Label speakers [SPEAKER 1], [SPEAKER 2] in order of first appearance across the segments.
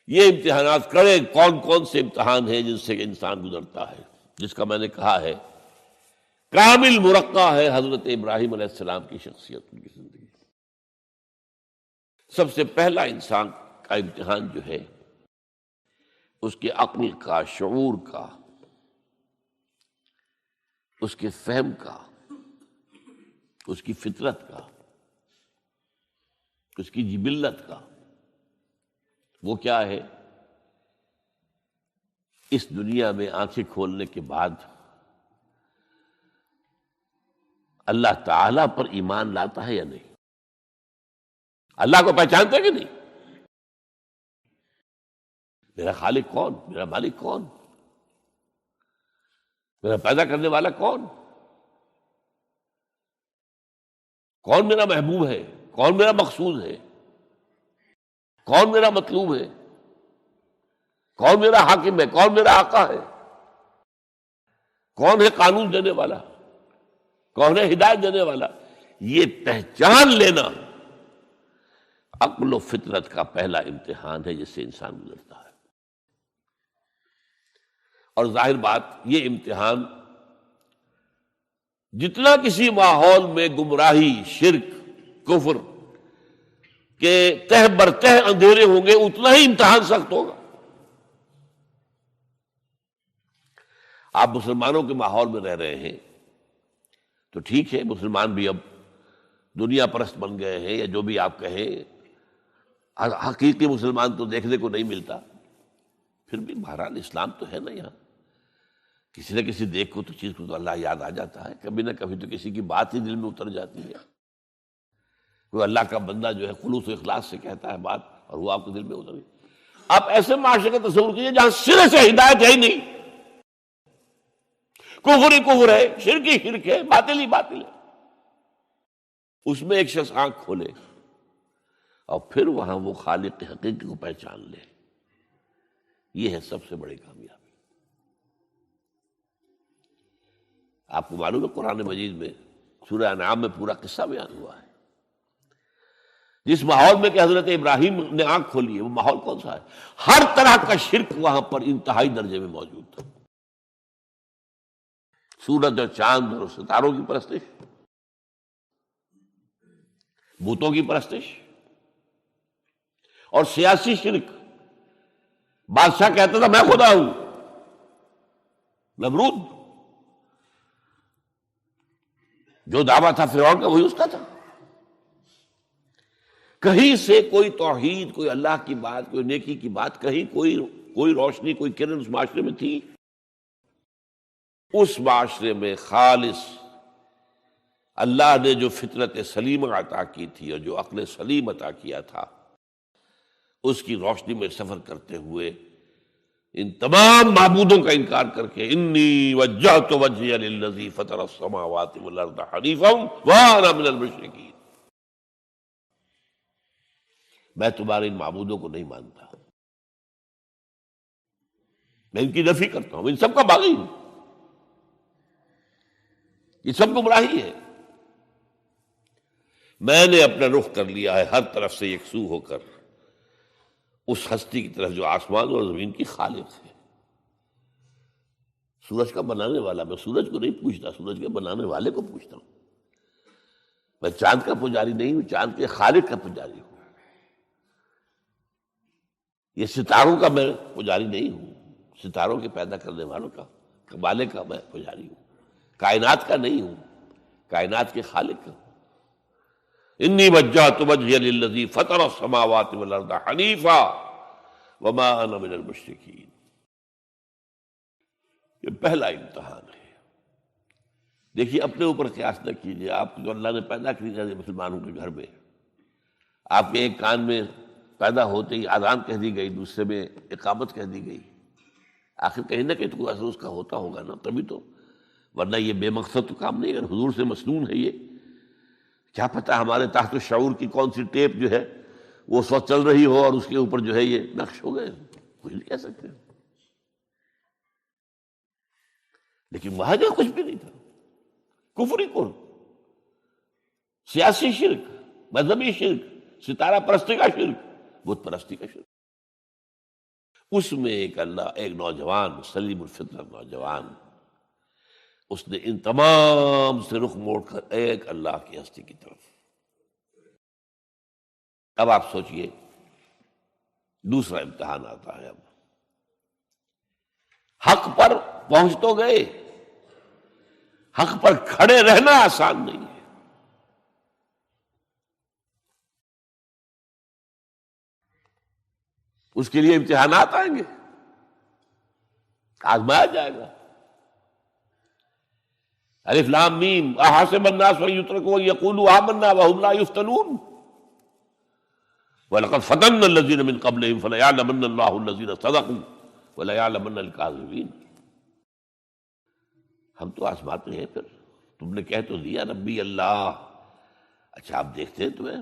[SPEAKER 1] یہ امتحانات کڑے کون کون سے امتحان ہیں جن سے انسان گزرتا ہے، جس کا میں نے کہا ہے کامل مرقع ہے حضرت ابراہیم علیہ السلام کی شخصیت، ان کی زندگی۔ سب سے پہلا انسان کا امتحان جو ہے اس کے عقل کا، شعور کا، اس کے فہم کا، اس کی فطرت کا، اس کی جبلت کا، وہ کیا ہے؟ اس دنیا میں آنکھیں کھولنے کے بعد اللہ تعالی پر ایمان لاتا ہے یا نہیں؟ اللہ کو پہچانتا ہے کہ نہیں؟ میرا خالق کون؟ میرا مالک کون؟ میرا پیدا کرنے والا کون؟ کون میرا محبوب ہے؟ کون میرا مقصود ہے؟ کون میرا مطلوب ہے؟ کون میرا حاکم ہے؟ کون میرا آقا ہے؟ کون ہے قانون دینے والا؟ کون ہے ہدایت دینے والا؟ یہ پہچان لینا عقل و فطرت کا پہلا امتحان ہے جس سے انسان گزرتا ہے۔ اور ظاہر بات یہ امتحان جتنا کسی ماحول میں گمراہی، شرک، کفر کے تہ برتہ اندھیرے ہوں گے اتنا ہی امتحان سخت ہوگا۔ آپ مسلمانوں کے ماحول میں رہ رہے ہیں تو ٹھیک ہے، مسلمان بھی اب دنیا پرست بن گئے ہیں یا جو بھی آپ کہیں، حقیقی مسلمان تو دیکھنے کو نہیں ملتا، پھر بھی بہرحال اسلام تو ہے نا یہاں، کسی نہ کسی دیکھ کو تو چیز کو تو اللہ یاد آ جاتا ہے، کبھی نہ کبھی تو کسی کی بات ہی دل میں اتر جاتی ہے، کوئی اللہ کا بندہ جو ہے خلوص و اخلاص سے کہتا ہے بات اور وہ آپ کے دل میں اتر گئی۔ آپ ایسے معاشرے کا تصور کیجیے جہاں سرے سے ہدایت ہے ہی نہیں، کفر ہی کفر ہے، شرک ہی شرک ہے، باطل ہی باطل ہے، اس میں ایک شخص آنکھ کھولے اور پھر وہاں وہ خالق حقیقی کو پہچان لے، یہ ہے سب سے بڑی کامیابی۔ آپ کو معلوم ہے قرآن مجید میں سورہ انعام میں پورا قصہ بیان ہوا ہے، جس ماحول میں کہ حضرت ابراہیم نے آنکھ کھولی ہے وہ ماحول کون سا ہے؟ ہر طرح کا شرک وہاں پر انتہائی درجے میں موجود تھا، سورج اور چاند اور ستاروں کی پرستش، بتوں کی پرستش، اور سیاسی شرک۔ بادشاہ کہتا تھا میں خدا ہوں، نمرود جو دعویٰ تھا فرعون کا وہی اس کا تھا۔ کہیں سے کوئی توحید، کوئی اللہ کی بات، کوئی نیکی کی بات، کہیں کوئی روشنی، کوئی کرن اس معاشرے میں تھی؟ اس معاشرے میں خالص اللہ نے جو فطرت سلیمہ عطا کی تھی اور جو عقل سلیم عطا کیا تھا، اس کی روشنی میں سفر کرتے ہوئے ان تمام معبودوں کا انکار کر کے انی وجہت وجہی للذی فطر السماوات والارض حنیفا وانا من المشرکین، میں تمہارے ان معبودوں کو نہیں مانتا، میں ان کی نفی کرتا ہوں، ان سب کا باغی ہوں، یہ سب گمراہی ہے، میں نے اپنا رخ کر لیا ہے ہر طرف سے یکسو ہو کر اس ہستی کی طرف جو آسمان اور زمین کی خالق ہے۔ سورج کا بنانے والا، میں سورج کو نہیں پوچھتا، سورج کے بنانے والے کو پوچھتا ہوں۔ میں چاند کا پجاری نہیں ہوں، چاند کے خالق کا پجاری ہوں۔ یہ ستاروں کا میں پجاری نہیں ہوں، ستاروں کے پیدا کرنے والوں کا، کمالے کا میں پجاری ہوں، کائنات کا نہیں ہوں، کائنات کے خالق کا۔ انی وجہت وجہی للذی فطر السماوات والارض حنیفا وما انا من المشرکین۔ یہ پہلا امتحان ہے۔ دیکھیے اپنے اوپر قیاس نہ کیجیے، آپ جو اللہ نے پیدا کیا مسلمانوں کے گھر میں، آپ کے ایک کان میں پیدا ہوتے ہی اذان کہہ دی گئی، دوسرے میں اقامت کہہ دی گئی، آخر کہیں نہ کہیں تو کوئی اثر اس کا ہوتا ہوگا نا، تبھی تو، ورنہ یہ بے مقصد تو کام نہیں، اگر حضور سے مسنون ہے یہ، کیا پتہ ہمارے تحت الشعور کی کون سی ٹیپ جو ہے وہ اس وقت چل رہی ہو اور اس کے اوپر جو ہے یہ نقش ہو گئے، کچھ نہیں کہہ سکتے۔ لیکن وہاں جو کچھ بھی نہیں تھا، کفری کفر، سیاسی شرک، مذہبی شرک، ستارہ پرستی کا شرک، بت پرستی کا شرک۔ اس میں ایک نوجوان، سلیم الفطرت نوجوان، اس نے ان تمام سے رخ موڑ کر ایک اللہ کی ہستی کی طرف۔ اب آپ سوچئے دوسرا امتحان آتا ہے۔ اب حق پر پہنچ تو گئے، حق پر کھڑے رہنا آسان نہیں ہے۔ اس کے لیے امتحانات آئیں گے، آزمایا جائے گا۔ الف لام میم احسب الناس ان یترکوا ان یقولوا آمنا وهم لا یفتنون وَلَقَدْ فَتَنَّا الَّذِينَ مِن قَبْلِهِمْ فَلَيَعْلَمَنَّ اللَّهُ الَّذِينَ صَدَقُوا وَلَيَعْلَمَنَّ الْكَاذِبِينَ۔ ہم تو آزماتے ہیں، پھر تم نے کہہ تو دیا ربی اللہ، اچھا آپ دیکھتے ہیں، تمہیں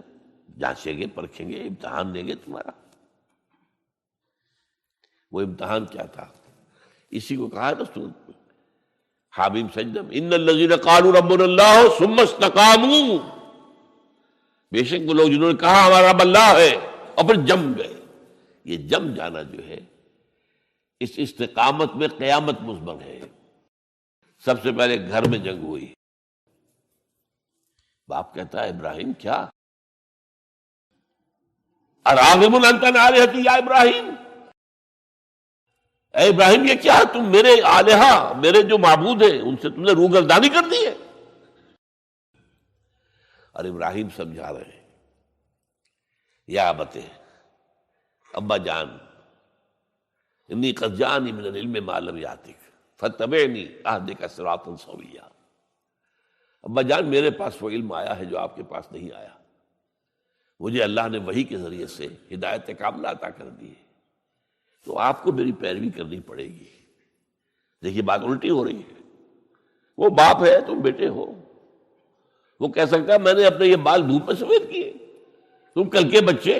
[SPEAKER 1] جانچیں گے، پرکھیں گے، امتحان لیں گے تمہارا۔ وہ امتحان کیا تھا؟ اسی کو کہا نا سورۃ حامیم سجدہ، ان الذین قالوا ربنا اللہ ثم استقاموا، بے شک وہ لوگ جنہوں نے کہا ہمارا رب اللہ ہے اور پھر جم گئے۔ یہ جم جانا جو ہے اس استقامت میں قیامت مضمر ہے۔ سب سے پہلے گھر میں جنگ ہوئی، باپ کہتا ہے ابراہیم کیا؟ اراغب انت عن آلہتی یا ابراہیم، اے ابراہیم یہ کیا، تم میرے آلہہ، میرے جو معبود ہیں ان سے تم نے روگردانی کر دی ہے؟ اور ابراہیم سمجھا رہے ہیں، یا ابت، ابا جان، انی قد جانی من العلم ما لم یاتک فاتبعنی اہدک صراطا سویا۔ ابا جان میرے پاس وہ علم آیا ہے جو آپ کے پاس نہیں آیا، مجھے اللہ نے وحی کے ذریعے سے ہدایت کاملہ عطا کر دی ہے، تو آپ کو میری پیروی کرنی پڑے گی۔ دیکھیے بات الٹی ہو رہی ہے، وہ باپ ہے، تم بیٹے ہو، وہ کہہ سکتا ہے میں نے اپنے یہ بال دھوپ میں سفید کیے، تم کل کے بچے،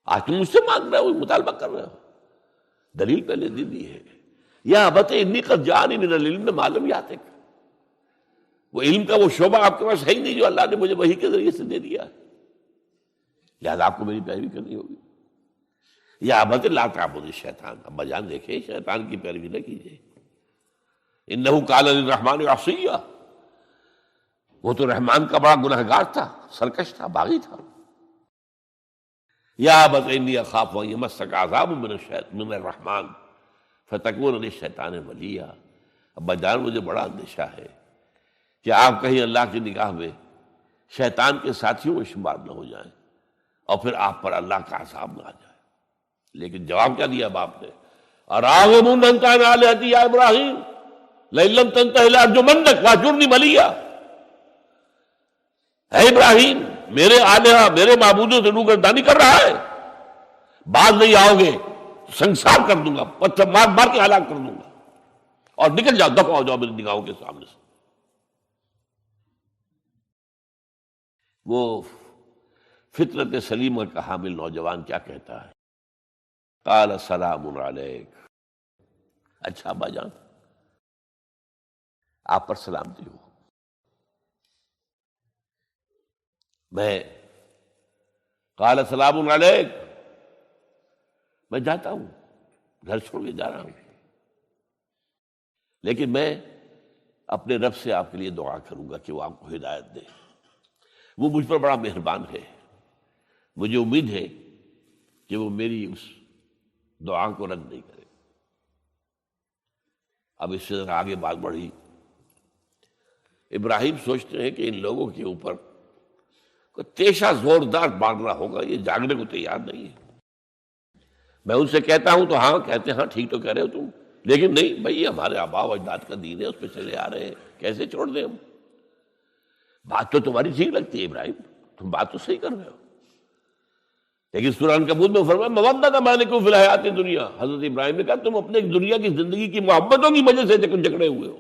[SPEAKER 1] آج تم مجھ سے مانگ رہے ہو، مطالبہ کر رہے ہو۔ دلیل پہلے دے دی ہے، یا ابت انی قد جانی من العلم ما لم یاتک، وہ علم کا وہ شعبہ آپ کے پاس ہے ہی نہیں جو اللہ نے مجھے وحی کے ذریعے سے دے دیا ہے، لہذا آپ کو میری پیروی کرنی ہوگی۔ یا ابت لا تعبد الشیطان، ابا جان دیکھیں شیطان کی پیروی نہ کیجیے، انہ کان للرحمن عصیا، وہ تو رحمان کا بڑا گنہگار تھا، سرکش تھا، باغی تھا۔ یا ابت انی اخاف ان یمسک عذاب من الرحمن فتکون للشیطان ولیا، ابا جان مجھے بڑا اندیشہ ہے کہ آپ کہیں اللہ کی نگاہ میں شیطان کے ساتھیوں میں شمار نہ ہو جائیں اور پھر آپ پر اللہ کا عذاب نہ آ جائے۔ لیکن جواب کیا دیا باپ نے؟ اراغب انت عن آلہتی یا ابراہیم لئن لم تنتہ لارجمنک واہجرنی ملیا، اے ابراہیم میرے آلہہ، میرے معبودوں سے روگردانی کر رہا ہے، باز نہیں آؤ گے سنسار کر دوں گا، پتھر مار مار کے ہلاک کر دوں گا، اور نکل جاؤ، دفع ہو جاؤ میری نگاہوں کے سامنے سے۔ وہ فطرت سلیمہ کا حامل نوجوان کیا کہتا ہے؟ قال سلام علیک، اچھا ابا جان آپ پر سلامتی ہو، میں قال سلام علیک، میں جاتا ہوں، گھر چھوڑ کے جا رہا ہوں، لیکن میں اپنے رب سے آپ کے لیے دعا کروں گا کہ وہ آپ کو ہدایت دے، وہ مجھ پر بڑا مہربان ہے، مجھے امید ہے کہ وہ میری اس دعا کو رد نہیں کرے۔ اب اس سے آگے بات بڑھی، ابراہیم سوچتے ہیں کہ ان لوگوں کے اوپر کوئی تیشہ زوردار مارنا ہوگا، یہ جاگنے کو تیار نہیں ہے۔ میں ان سے کہتا ہوں تو ہاں کہتے ہیں، ہاں ٹھیک تو کہہ رہے ہو تم، لیکن نہیں بھائی یہ ہمارے آباء و اجداد کا دین ہے، اس پہ چلے آ رہے ہیں، کیسے چھوڑ دیں ہم؟ بات تو تمہاری ٹھیک لگتی ہے ابراہیم، تم بات تو صحیح کر رہے ہو، لیکن سورہ عنکبوت میں فرمایا مودۃ بینکم فی الحیات الدنیا، حضرت ابراہیم نے کہا تم اپنے دنیا کی زندگی کی محبتوں کی وجہ سے جھگڑے ہوئے ہو،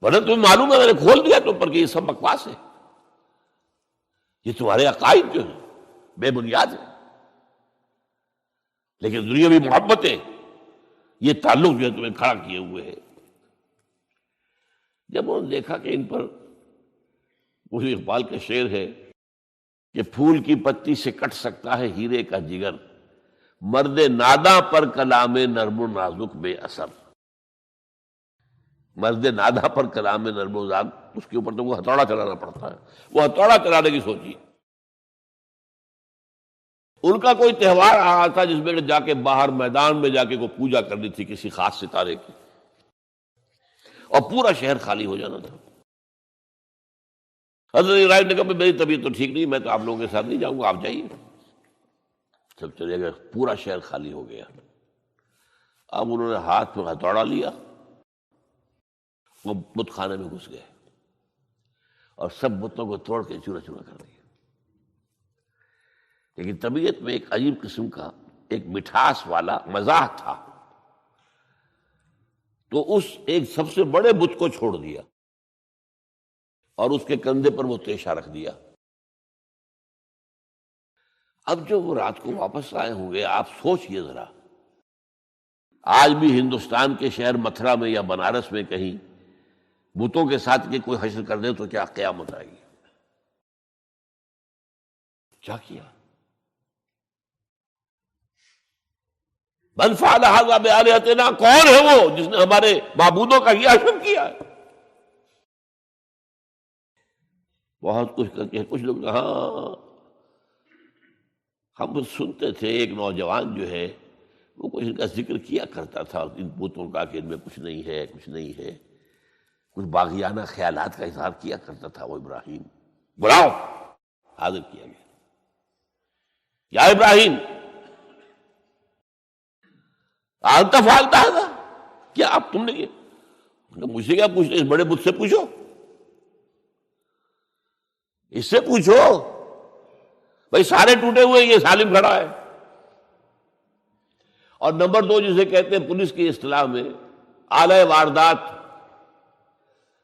[SPEAKER 1] ورنہ تمہیں معلوم ہے میں نے کھول دیا تم پر کہ یہ سب بکواس ہے، یہ تمہارے عقائد جو ہیں بے بنیاد ہیں، لیکن دنیاوی محبتیں یہ تعلق جو ہے تمہیں کھڑا کیے ہوئے ہے۔ جب انہوں نے دیکھا کہ ان پر، وہ اقبال کا شعر ہے کہ پھول کی پتی سے کٹ سکتا ہے ہیرے کا جگر، مرد ناداں پر کلام نرم و نازک بے اثر۔ مرد ناداں پر کلام نرم و نازک، اس کے اوپر تو وہ ہتھوڑا چلانا پڑتا ہے، وہ ہتھوڑا چلانے کی سوچی۔ ان کا کوئی تہوار آ رہا تھا جس میں جا کے باہر میدان میں جا کے کوئی پوجا کرنی تھی کسی خاص ستارے کی، اور پورا شہر خالی ہو جانا تھا۔ حضرت ابراہیم نے کہا میری طبیعت تو ٹھیک نہیں، میں تو آپ لوگوں کے ساتھ نہیں جاؤں گا، آپ جائیے۔ سب چلے گئے، پورا شہر خالی ہو گیا۔ اب انہوں نے ہاتھ میں ہتھوڑا لیا، وہ بت خانے میں گھس گئے اور سب بتوں کو توڑ کے چورا چورا کر دیا۔ لیکن طبیعت میں ایک عجیب قسم کا ایک مٹھاس والا مزاح تھا، تو اس ایک سب سے بڑے بت کو چھوڑ دیا اور اس کے کندھے پر وہ تیشہ رکھ دیا۔ اب جو وہ رات کو واپس آئے ہوں گے، آپ سوچئے ذرا، آج بھی ہندوستان کے شہر متھرا میں یا بنارس میں کہیں بتوں کے ساتھ کے کوئی حشر کر دے تو کیا قیامت آئے گی۔ کیا کیا؟ من فعل ھذا بآلہتنا، کون ہے وہ جس نے ہمارے معبودوں کا یہ حشر کیا ہے؟ بہت کچھ کر کے کچھ لوگ ہاں ہم سنتے تھے، ایک نوجوان جو ہے وہ کچھ ان کا ذکر کیا کرتا تھا ان بتوں کا کہ ان میں کچھ نہیں ہے، کچھ نہیں ہے، کچھ باغیانہ خیالات کا اظہار کیا کرتا تھا وہ ابراہیم۔ بلاؤ، حاضر کیا گیا۔ یا ابراہیم انت فعلت ھذا، کیا اب تم نے یہ؟ مجھ سے کیا پوچھتے، اس بڑے بت سے پوچھو، اس سے پوچھو، بھائی سارے ٹوٹے ہوئے، یہ سالم کھڑا ہے۔ اور نمبر دو، جسے کہتے ہیں پولیس کی اصطلاح میں آلہ واردات،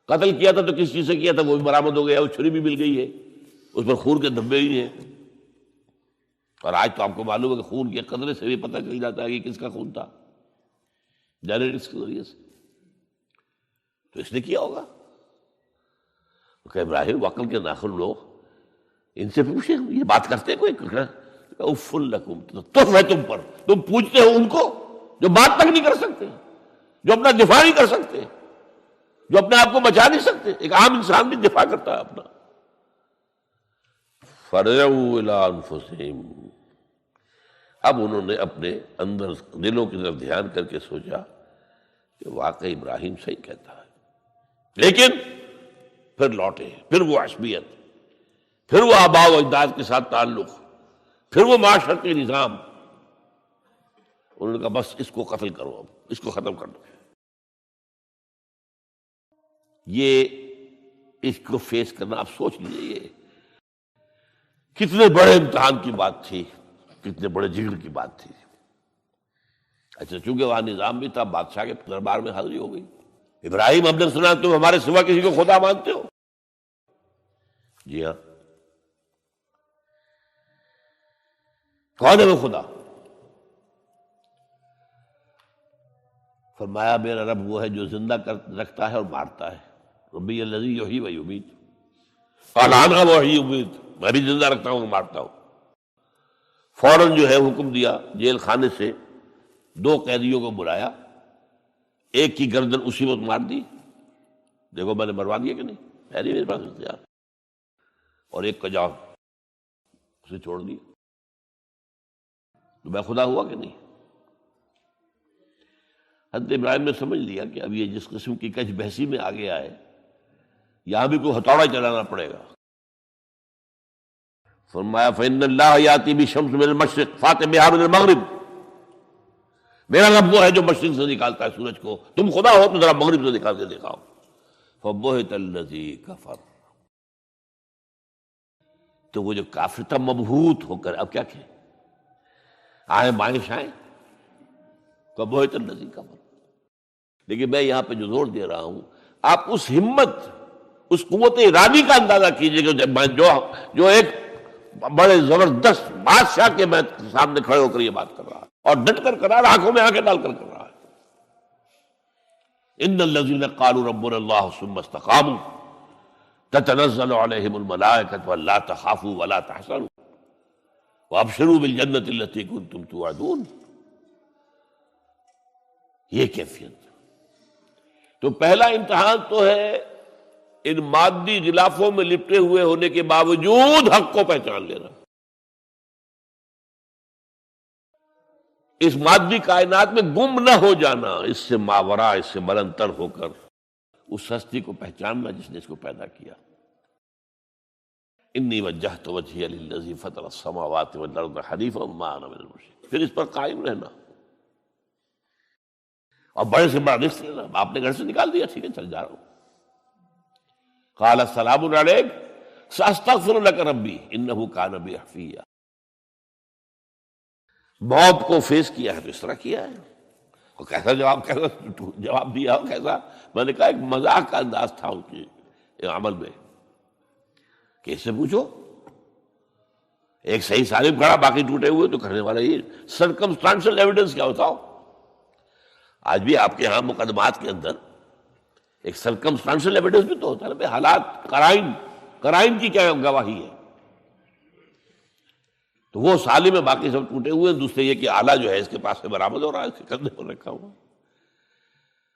[SPEAKER 1] قتل کیا تھا تو کس چیز سے کیا تھا وہ بھی برآمد ہو گیا، وہ چھری بھی مل گئی ہے، اس پر خون کے دھبے ہی ہیں۔ اور آج تو آپ کو معلوم ہے کہ خون کے قطرے سے بھی پتہ چل جاتا ہے کہ کس کا خون تھا، جینیٹکس کے ذریعے سے۔ تو اس نے کیا ہوگا کہ ابراہیم عقل کے ناخن لو، ان سے پوچھیں، یہ بات کرتے کوئی؟ اف لکم، تف ہے تم پر، تم پوچھتے ہو ان کو جو بات تک نہیں کر سکتے، جو اپنا دفاع نہیں کر سکتے، جو اپنے آپ کو بچا نہیں سکتے۔ ایک عام انسان بھی دفاع کرتا ہے اپنا۔ فرجعوا الی انفسہم، اب انہوں نے اپنے اندر دلوں کی طرف دھیان کر کے سوچا کہ واقعی ابراہیم صحیح کہتا ہے، لیکن پھر لوٹے، پھر وہ عصبیت، پھر وہ آباء و اجداد کے ساتھ تعلق، پھر وہ معاشرتی نظام۔ انہوں نے کہا بس اس کو قتل کرو، اب اس کو ختم کر دو۔ یہ اس کو فیس کرنا، آپ سوچ لیجیے یہ کتنے بڑے امتحان کی بات تھی، کتنے بڑے جگر کی بات تھی۔ اچھا، چونکہ وہاں نظام بھی تھا، بادشاہ کے دربار میں حاضری ہو گئی۔ ابراہیم، ہم نے سنا تم ہمارے سوا کسی کو خدا مانتے ہو؟ جی ہاں۔ کون ہے وہ خدا؟ فرمایا میرا رب وہ ہے جو زندہ رکھتا ہے اور مارتا ہے، ربی الذی یحیی و یمیت، الان کا وہی امید، میں بھی زندہ رکھتا ہوں اور مارتا ہوں۔ فوراً جو ہے حکم دیا، جیل خانے سے 2 قیدیوں کو بلایا، ایک کی گردن اسی وقت مار دی، دیکھو میں نے مروا دیا کہ نہیں، ہے نہیں میرے پاس اختیار، اور ایک کا جاؤ اسے چھوڑ دیا۔ تو میں خدا ہوا کہ نہیں؟ حضرت ابراہیم نے سمجھ لیا کہ اب یہ جس قسم کی کچھ بحثی میں آگے آئے، یہاں بھی کوئی ہتھوڑا چلانا پڑے گا۔ فرمایا فإن اللہ یاتی بالشمس من المشرق فأت بہا من المغرب، میرا رب وہ ہے جو مشرق سے نکالتا ہے سورج کو، تم خدا ہو تو ذرا مغرب سے نکال کے دکھاؤ۔ فبہت الذی کفر، تو وہ جو کافر تھا مبہوت ہو کر، اب کیا کہ آئیں بائیں شائیں، فبہت الذی کفر۔ لیکن میں یہاں پہ جو زور دے رہا ہوں، آپ اس ہمت، اس قوت ارادی کا اندازہ کیجئے کہ جو ایک بڑے زبردست بادشاہ کے میں سامنے کھڑے ہو کر یہ بات کر رہا ہے، اور ڈٹ کر رہا ہے، آنکھوں میں آنکھیں ڈال کر رہا ہے۔ ان الذین قالوا ربنا اللہ ثم استقاموا، تتنزل علیہم الملائکۃ الا تخافوا ولا تحزنوا وابشروا بالجنۃ التی کنتم توعدون. یہ کیفیت. تو پہلا امتحان تو ہے ان مادی غلافوں میں لپٹے ہوئے ہونے کے باوجود حق کو پہچان لینا. اس مادی کائنات میں گم نہ ہو جانا، اس سے ماورا، اس سے بلند تر ہو کر اس ہستی کو پہچاننا جس نے اس کو پیدا کیا. انی وجہت وجہی للذی فطر السماوات والارض حنیفا وما انا من المشرکین. پھر اس پر قائم رہنا اور بڑے سے بڑا رزق لینا. آپ نے گھر سے نکال دیا، ٹھیک ہے چل جا رہا ہوں. قال السلام علیک ساستغفر لک ربی انہ کان بی حفیہ. موت کو فیس کیا ہے تو اس طرح کیا ہے. اور کیسا جواب دیا ہو، کیسا. میں نے کہا ایک مذاق کا انداز تھا ان کے عمل میں کہ اس سے پوچھو ایک صحیح سالم کھڑا باقی ٹوٹے ہوئے تو کرنے والا یہ سرکمسٹانشل ایویڈنس کیا ہوتا ہو. آج بھی آپ کے ہاں مقدمات کے اندر ایک سرکمسٹانشل ایویڈنس بھی تو ہوتا ہے نا، حالات قرائن کی کیا گواہی ہے. تو وہ سالم میں باقی سب ٹوٹے ہوئے. دوسرے یہ کہ آلہ جو ہے اس کے پاس سے برآمد ہو رہا ہے، اس کے کندھے پر رکھا ہوا.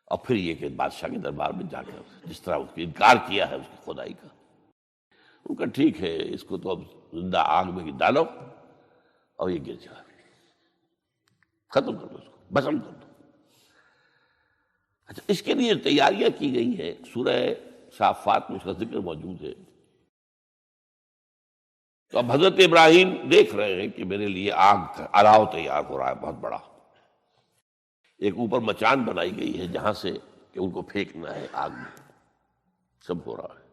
[SPEAKER 1] اور پھر یہ کہ بادشاہ کے دربار میں جا کر جس طرح اس کو انکار کیا ہے اس کی خدائی کا. ان کا ٹھیک ہے، اس کو تو اب زندہ آگ میں ڈالو اور یہ گر جائے، ختم کر دو، اس کو بسم کر دو. اچھا، اس کے لیے تیاریاں کی گئی ہیں. سورہ صافات میں اس کا ذکر موجود ہے. تو اب حضرت ابراہیم دیکھ رہے ہیں کہ میرے لیے آگ کا الاؤ تیار ہو رہا ہے بہت بڑا. ایک اوپر مچان بنائی گئی ہے جہاں سے کہ ان کو پھینکنا ہے آگ میں. سب ہو رہا ہے.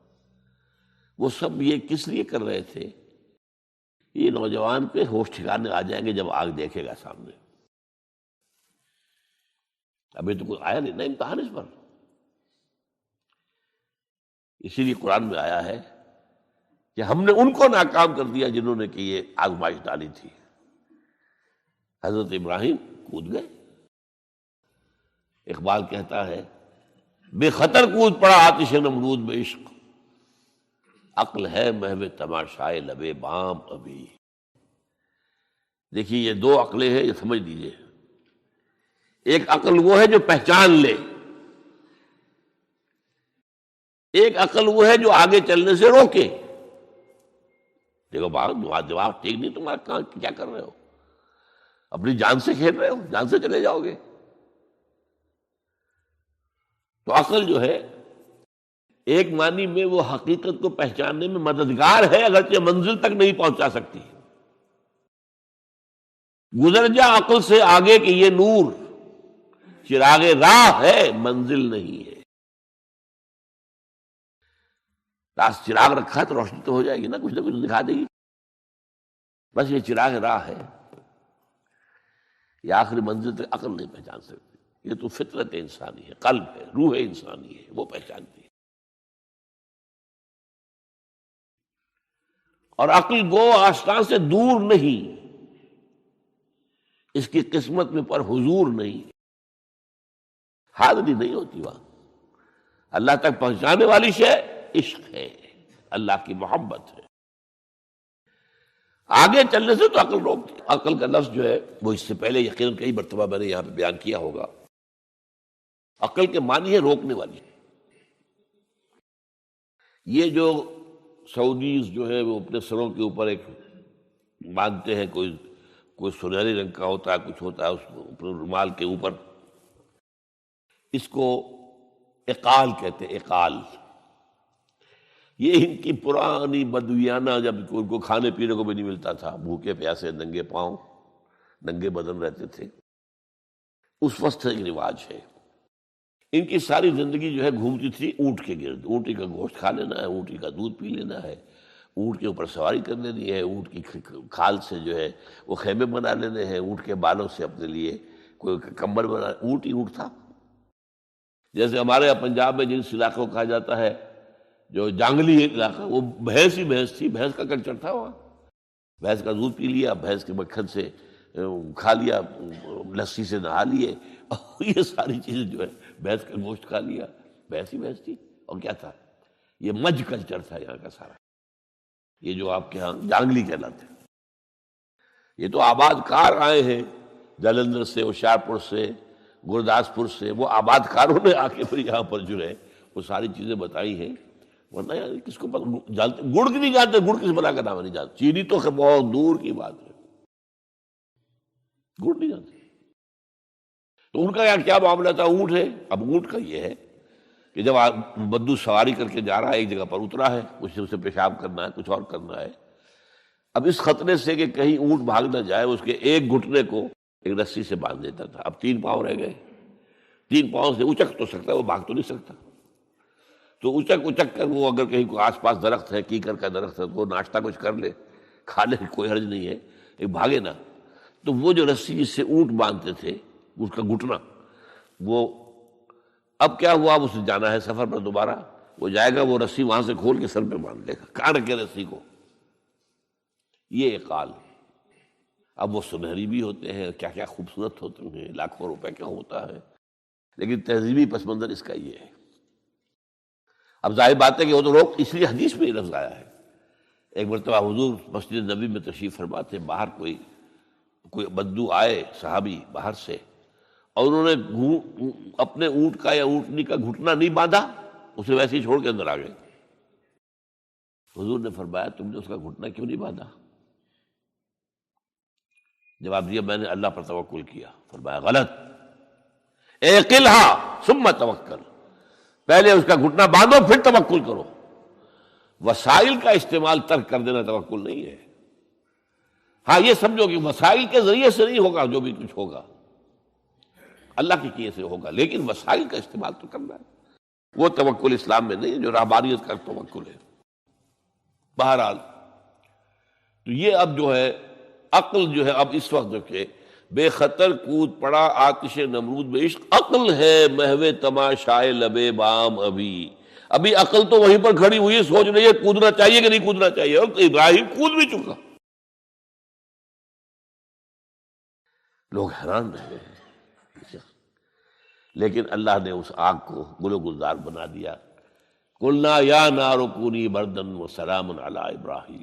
[SPEAKER 1] وہ سب یہ کس لیے کر رہے تھے؟ یہ نوجوان پہ ہوش ٹھکانے آ جائیں گے جب آگ دیکھے گا سامنے. ابھی تو کوئی آیا نہیں نا امتحان اس پر. اسی لیے قرآن میں آیا ہے کہ ہم نے ان کو ناکام کر دیا جنہوں نے کہ یہ آزمائش ڈالی تھی. حضرت ابراہیم کود گئے. اقبال کہتا ہے بے خطر کود پڑا آتش نمرود میں عشق، عقل ہے محو تماشائے لبے بام ابھی. دیکھیے یہ دو عقلیں ہیں، یہ سمجھ لیجیے. ایک عقل وہ ہے جو پہچان لے، ایک عقل وہ ہے جو آگے چلنے سے روکے. دیکھو جواب ٹھیک نہیں، تمہارا کیا کر رہے ہو؟ اپنی جان سے کھیل رہے ہو، جان سے چلے جاؤ گے. تو عقل جو ہے ایک معنی میں وہ حقیقت کو پہچاننے میں مددگار ہے، اگرچہ منزل تک نہیں پہنچا سکتی. گزر جا عقل سے آگے کہ یہ نور چراغ راہ ہے، منزل نہیں ہے. پاس چراغ رکھا ہے تو روشنی تو ہو جائے گی نا، کچھ نہ کچھ دکھا دے گی. بس یہ چراغ راہ ہے، یہ آخری منزل تک عقل نہیں پہچان سکتی. یہ تو فطرت انسانی ہے، قلب ہے، روح انسانی ہے، وہ پہچانتی ہے. اور عقل گو آستان سے دور نہیں، اس کی قسمت میں پر حضور نہیں، حاضری نہیں ہوتی وہاں. اللہ تک پہنچانے والی شے عشق ہے، اللہ کی محبت ہے. آگے چلنے سے تو عقل روکتی. عقل کا لفظ جو ہے وہ اس سے پہلے یقیناً کئی مرتبہ میں نے یہاں پہ بیان کیا ہوگا. عقل کے معنی ہے روکنے والی. یہ جو سعودیز جو ہے وہ اپنے سروں کے اوپر ایک باندھتے ہیں، کوئی سنہری رنگ کا ہوتا ہے، کچھ ہوتا ہے اس رومال کے اوپر. اس کو اقال کہتے ہیں، اقال. یہ ان کی پرانی بدویانہ، جب ان کو کھانے پینے کو بھی نہیں ملتا تھا، بھوکے پیاسے ننگے پاؤں ننگے بدن رہتے تھے، اس وقت ایک رواج ہے. ان کی ساری زندگی جو ہے گھومتی تھی اونٹ کے گرد. اونٹی کا گوشت کھا لینا ہے، اونٹی کا دودھ پی لینا ہے، اونٹ کے اوپر سواری کر لینی ہے، اونٹ کی کھال سے جو ہے وہ خیمے بنا لینے ہیں، اونٹ کے بالوں سے اپنے لیے کوئی کمبل بنا. اونٹ ہی اونٹ تھا. جیسے ہمارے یہاں پنجاب میں جس علاقوں کو کہا جاتا ہے جو جانگلی علاقہ، وہ بھینس ہی بھینس تھی، بھینس کا کلچر تھا وہاں. بھینس کا دودھ پی لیا، بھینس کے مکھن سے کھا لیا، لسی سے نہا لیے، اور یہ ساری چیزیں جو ہے بھینس کا گوشت کھا لیا. بھینس ہی بھینس تھی. اور کیا تھا؟ یہ مج کلچر تھا یہاں کا سارا، یہ جو آپ کے ہاں جانگلی کہلاتے ہیں، یہ تو آباد کار آئے ہیں جلندھر سے، ہوشیارپور سے، گرداسپور سے، وہ آباد کاروں نے آ کے پھر یہاں پر جو ہے وہ ساری چیزیں بتائی ہیں، ورنہ یار کس کو جانتے، گڑ کی نہیں جانتے، گڑ کس بلا کا نام نہیں جانتے، چینی تو بہت دور کی بات ہے، گڑ نہیں جانتے۔ تو ان کا کیا معاملہ تھا؟ اونٹ ہے۔ اب اونٹ کا یہ ہے کہ جب بدو سواری کر کے جا رہا ہے، ایک جگہ پر اترا ہے، کچھ اسے پیشاب کرنا ہے، کچھ اور کرنا ہے، اب اس خطرے سے کہ کہیں اونٹ بھاگ نہ جائے، اس کے ایک گھٹنے کو ایک رسی سے باندھ دیتا تھا۔ اب 3 پاؤں رہ گئے، 3 پاؤں سے اچک تو سکتا ہے، وہ بھاگ تو نہیں سکتا، تو اچک کر وہ اگر کہیں آس پاس درخت ہے، کیکر کا درخت ہے، تو وہ ناشتہ کچھ کر لے، کھا لے، کوئی حرج نہیں ہے، ایک بھاگے نا۔ تو وہ جو رسی جس سے اونٹ باندھتے تھے، اس کا گھٹنا، وہ اب کیا ہوا، اسے جانا ہے سفر پر دوبارہ، وہ جائے گا، وہ رسی وہاں سے کھول کے سر پہ باندھ لے گا، کاٹ کے رسی کو۔ یہ اقال، اب وہ سنہری بھی ہوتے ہیں، کیا کیا خوبصورت ہوتے ہیں، لاکھوں روپے کا ہوتا ہے، لیکن تہذیبی پس منظر اس کا یہ ہے۔ اب ظاہر بات ہے کہ وہ تو روک، اس لیے حدیث میں یہ لفظ آیا ہے۔ ایک مرتبہ حضور مسجد نبی میں تشریف فرما تھے، باہر کوئی بدو آئے صحابی باہر سے، اور انہوں نے اپنے اونٹ کا یا اونٹنی کا گھٹنا نہیں باندھا، اسے ویسے ہی چھوڑ کے اندر آ گئے۔ حضور نے فرمایا تم نے اس کا گھٹنا کیوں نہیں باندھا؟ جواب دیا میں نے اللہ پر توکل کیا۔ فرمایا غلط، اعقلھا ثم توکل، پہلے اس کا گھٹنا باندھو پھر توکل کرو۔ وسائل کا استعمال ترک کر دینا توکل نہیں ہے۔ ہاں یہ سمجھو کہ وسائل کے ذریعے سے نہیں ہوگا، جو بھی کچھ ہوگا اللہ کی کیے سے ہوگا، لیکن وسائل کا استعمال تو کرنا ہے، وہ توکل اسلام میں نہیں ہے جو رہبانیت کا توکل ہے۔ بہرحال تو یہ اب جو ہے عقل جو ہے، اب اس وقت جو کہ بے خطر کود پڑا آتش نمرود میں عشق، عقل ہے محو تماشائے لبے بام، ابھی عقل تو وہیں پر کھڑی ہوئی سوچ رہی ہے کودنا چاہیے کہ نہیں کودنا چاہیے، اور ابراہیم کود بھی چکا۔ لوگ حیران رہ گئے، لیکن اللہ نے اس آگ کو گل و گلزار بنا دیا۔ قلنا یا نار کونی بردن وسلام علی ابراہیم۔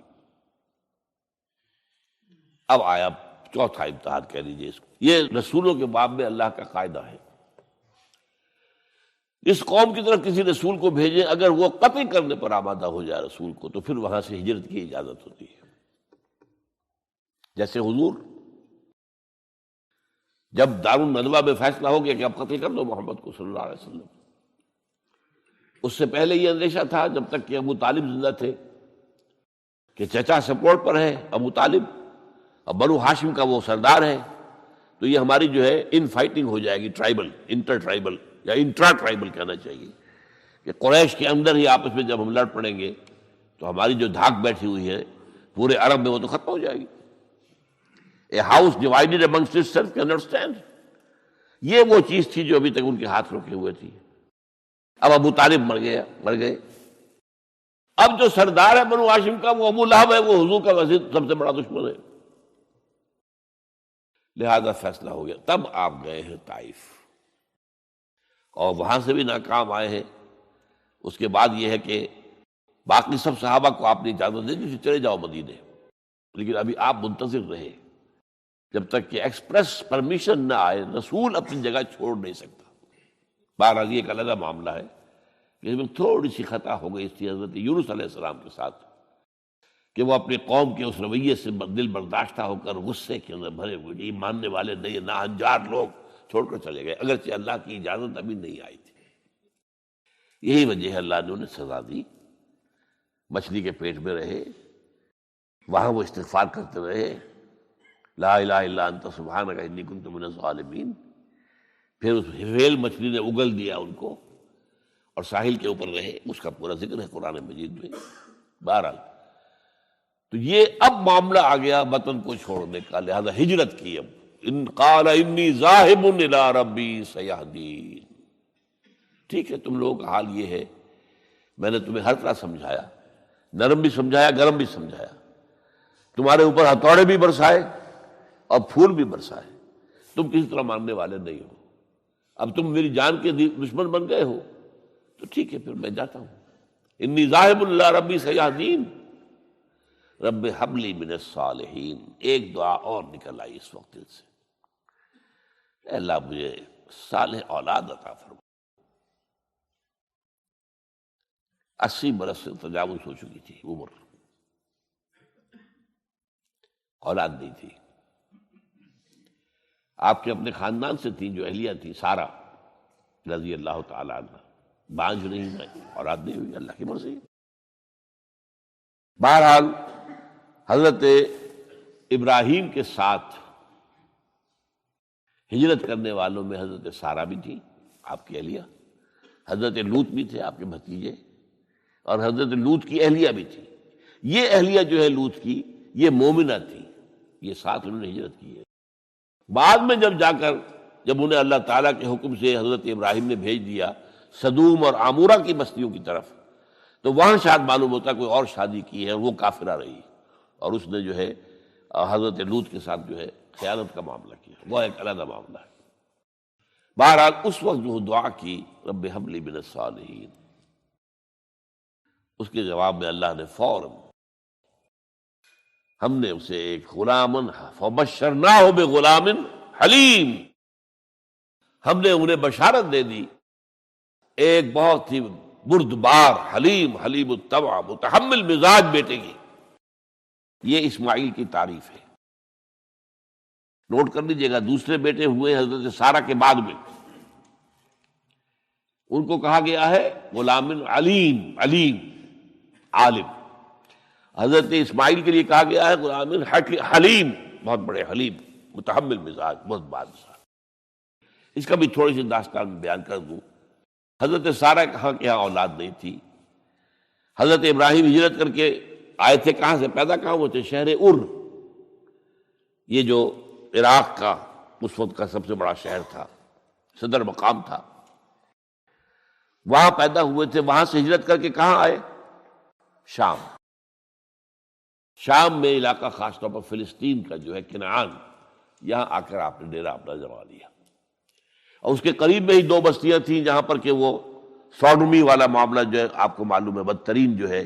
[SPEAKER 1] اب آیا چوتھا امتحان کہہ لیجیے اس کو، یہ رسولوں کے باب میں اللہ کا قاعدہ ہے، اس قوم کی طرف کسی رسول کو بھیجیں، اگر وہ قتل کرنے پر آمادہ ہو جائے رسول کو، تو پھر وہاں سے ہجرت کی اجازت ہوتی ہے۔ جیسے حضور جب دارالندوہ میں فیصلہ ہو گیا کہ اب قتل کر دو محمد کو صلی اللہ علیہ وسلم، اس سے پہلے یہ اندیشہ تھا جب تک کہ ابو طالب زندہ تھے کہ چچا سپورٹ پر ہے ابو طالب، اب بنو ہاشم کا وہ سردار ہے، تو یہ ہماری جو ہے ان فائٹنگ ہو جائے گی، ٹرائبل، انٹر ٹرائبل یا انٹرا ٹرائبل کہنا چاہیے، کہ قریش کے اندر ہی آپس میں جب ہم لڑ پڑیں گے تو ہماری جو دھاک بیٹھی ہوئی ہے پورے عرب میں وہ تو ختم ہو جائے گی۔ A house divided amongst itself cannot stand۔ یہ وہ چیز تھی جو ابھی تک ان کے ہاتھ روکے ہوئے تھی۔ اب ابو طالب مر گئے، اب جو سردار ہے بنو ہاشم کا وہ ابو لہب ہے، وہ حضور کا وزیر سب سے بڑا دشمن ہے، لہذا فیصلہ ہو گیا۔ تب آپ گئے ہیں طائف، اور وہاں سے بھی ناکام آئے ہیں۔ اس کے بعد یہ ہے کہ باقی سب صحابہ کو آپ نے اجازت دے دی چلے جاؤ مدینے، لیکن ابھی آپ منتظر رہے جب تک کہ ایکسپریس پرمیشن نہ آئے، رسول اپنی جگہ چھوڑ نہیں سکتا۔ بہرحال یہ ایک علیحدہ معاملہ ہے کہ اس میں تھوڑی سی خطا ہو گئی تھی حضرت یونس علیہ السلام کے ساتھ، کہ وہ اپنی قوم کے اس رویے سے دل برداشتہ ہو کر غصے کے اندر بھرے ہوئے، یہ ماننے والے نہیں، ناہنجار لوگ چھوڑ کر چلے گئے، اگرچہ اللہ کی اجازت ابھی نہیں آئی تھی۔ یہی وجہ ہے اللہ نے انہیں سزا دی، مچھلی کے پیٹ میں رہے، وہاں وہ استغفار کرتے رہے، لا الہ الا انت سبحانک انی کنت من الظالمین۔ پھر اس ویل مچھلی نے اگل دیا ان کو اور ساحل کے اوپر رہے، اس کا پورا ذکر ہے قرآن مجید میں۔ بہرحال تو یہ اب معاملہ آ گیا وطن کو چھوڑنے کا، لہذا ہجرت کی۔ اب ان قال انی ذاہب الی ربی سیہدین، ٹھیک ہے تم لوگوں کا حال یہ ہے، میں نے تمہیں ہر طرح سمجھایا، نرم بھی سمجھایا، گرم بھی سمجھایا، تمہارے اوپر ہتھوڑے بھی برسائے اور پھول بھی برسائے، تم کسی طرح ماننے والے نہیں ہو، اب تم میری جان کے دشمن بن گئے ہو، تو ٹھیک ہے پھر میں جاتا ہوں۔ انی ذاہب اللہ ربی سیہدین رب ہب لی من الصالحین. ایک دعا اور نکل آئی اس وقت دل سے، اے اللہ مجھے صالح اولاد عطا فرما. 80 برس سے تجاوز ہو چکی تھی عمر، اولاد نہیں تھی. آپ کے اپنے خاندان سے تھی جو اہلیہ تھی سارہ رضی اللہ تعالی عنہ، بانجھ نہیں ہوئی، اولاد نہیں ہوئی، اللہ کی مرضی. بہرحال حضرت ابراہیم کے ساتھ ہجرت کرنے والوں میں حضرت سارہ بھی تھی آپ کی اہلیہ، حضرت لوط بھی تھے آپ کے بھتیجے، اور حضرت لوط کی اہلیہ بھی تھی. یہ اہلیہ جو ہے لوط کی، یہ مومنہ تھی، یہ ساتھ انہوں نے ہجرت کی ہے. بعد میں جب انہیں اللہ تعالیٰ کے حکم سے حضرت ابراہیم نے بھیج دیا سدوم اور عامورہ کی بستیوں کی طرف، تو وہاں شاید معلوم ہوتا کوئی اور شادی کی ہے، وہ کافرہ رہی، اور اس نے جو ہے حضرت لوط کے ساتھ جو ہے خیانت کا معاملہ کیا، وہ ایک علیحدہ معاملہ ہے. بہرحال اس وقت جو دعا کی رب ہب لی من الصالحین، اس کے جواب میں اللہ نے فوراً ہم نے اسے ایک غلامن فبشرناہ بغلام حلیم، ہم نے انہیں بشارت دے دی ایک بہت ہی بردبار، حلیم الطبع، متحمل مزاج بیٹے کی. یہ اسماعیل کی تعریف ہے. نوٹ کر لیجیے گا، دوسرے بیٹے ہوئے حضرت سارہ کے بعد میں، ان کو کہا گیا ہے غلام علیم عالم. حضرت اسماعیل کے لیے کہا گیا ہے غلام حلیم، بہت بڑے حلیم، متحمل مزاج، بہت بادشاہ. اس کا بھی تھوڑی سی داستان بیان کر دوں. حضرت سارہ کہاں کہ یہاں اولاد نہیں تھی. حضرت ابراہیم ہجرت کر کے آئے تھے، کہاں سے پیدا کہاں ہوئے تھے؟ شہر یہ جو عراق کا اس وقت کا سب سے بڑا شہر تھا، صدر مقام تھا، وہاں پیدا ہوئے تھے. وہاں سے ہجرت کر کے کہاں آئے؟ شام میں علاقہ، خاص طور پر فلسطین کا جو ہے کنعان، یہاں آ کر آپ نے ڈیرا اپنا جما لیا. اور اس کے قریب میں ہی 2 بستیاں تھیں جہاں پر کہ وہ سوڈومی والا معاملہ جو ہے آپ کو معلوم ہے، بدترین جو ہے